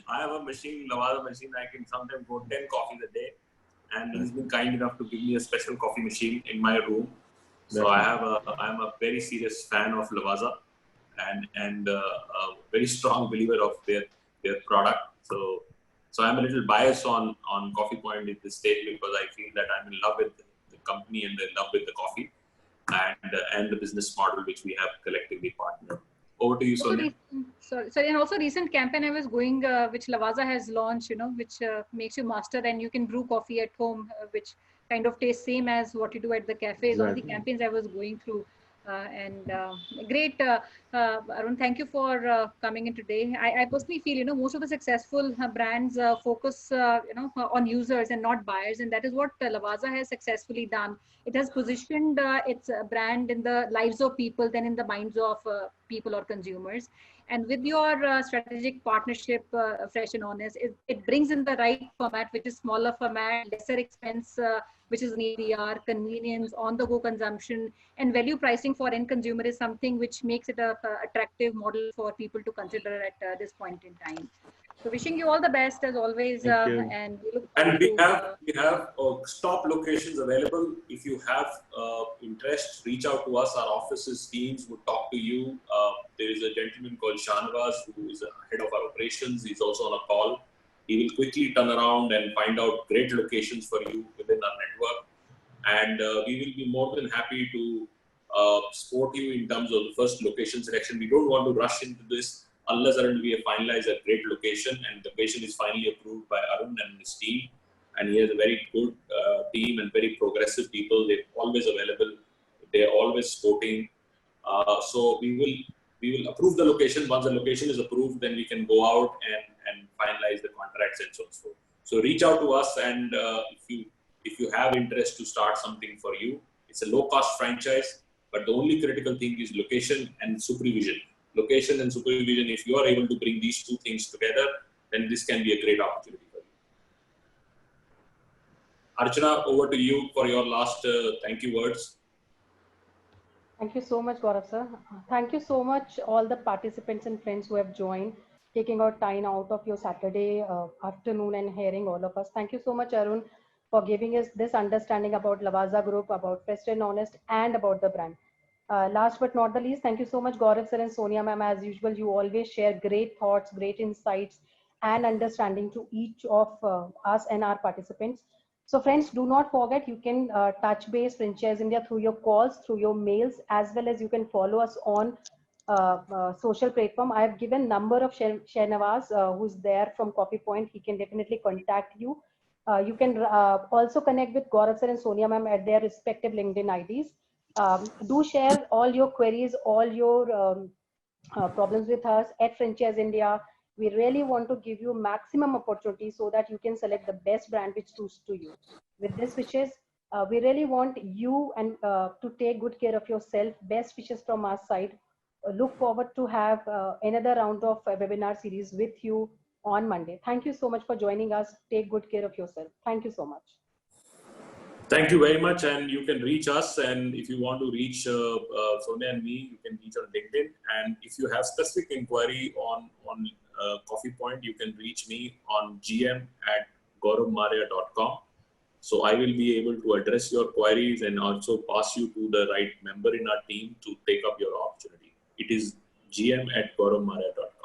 I have a machine, Lavazza machine. I can sometimes go 10 coffees a day, and he's been kind enough to give me a special coffee machine in my room. So I'm a very serious fan of Lavazza, and a very strong believer of their product. So I'm a little biased on Coffee Point at this stage because I feel that I'm in love with the company and in love with the coffee and the business model which we have collectively partnered. Over to you, Sonia. Sorry, and also recent campaign I was going, which Lavazza has launched, which makes you master, and you can brew coffee at home, which kind of tastes same as what you do at the cafes. Exactly. All the campaigns I was going through. Great, Arun. Thank you for coming in today. I personally feel, most of the successful brands focus, on users and not buyers, and that is what Lavazza has successfully done. It has positioned its brand in the lives of people, than in the minds of people or consumers. And with your strategic partnership, Fresh and Honest, it brings in the right format, which is smaller format, lesser expense, which is an ADR, convenience, on-the-go consumption, and value pricing for end consumer is something which makes it a attractive model for people to consider at this point in time. So wishing you all the best as always, Thank you. and we look And forward we have stop locations available. If you have interest, reach out to us. Our offices teams would talk to you. There is a gentleman called Shanavas who is the head of our operations. He's also on a call. He will quickly turn around and find out great locations for you within our network. And we will be more than happy to support you in terms of the first location selection. We don't want to rush into this unless we have finalized a great location, and the location is finally approved by Arun and his team. And he has a very good team and very progressive people. They're always available. They're always supporting. So we will approve the location. Once the location is approved, then we can go out and finalize the contracts and so on. So reach out to us, and if you have interest to start something for you, it's a low-cost franchise. But the only critical thing is location and supervision. Location and supervision, if you are able to bring these two things together, then this can be a great opportunity for you. Archana, over to you for your last thank you words. Thank you so much, Gaurav sir. Thank you so much, all the participants and friends who have joined, taking out time out of your Saturday afternoon and hearing all of us. Thank you so much, Arun, for giving us this understanding about Lavazza Group, about Fresh and Honest, and about the brand. Last but not the least, thank you so much, Gaurav sir and Sonia ma'am. As usual, you always share great thoughts, great insights, and understanding to each of us and our participants. So friends, do not forget, you can touch base Franchise India through your calls, through your mails, as well as you can follow us on social platform. I have given number of Shanavas who's there from Coffee Point. He can definitely contact you. You can also connect with Gaurav sir and Sonia ma'am at their respective LinkedIn IDs. Do share all your queries, all your problems with us at Franchise India. We really want to give you maximum opportunity so that you can select the best brand which suits to you. With this wishes, we really want you and to take good care of yourself. Best wishes from our side. Look forward to have another round of webinar series with you on Monday. Thank you so much for joining us. Take good care of yourself. Thank you so much. Thank you very much, and you can reach us. And if you want to reach Sonia and me, you can reach on LinkedIn. And if you have specific inquiry on Coffee Point, you can reach me on gm@gauravmaria.com. So I will be able to address your queries and also pass you to the right member in our team to take up your opportunity. It is gm@gauravmaria.com.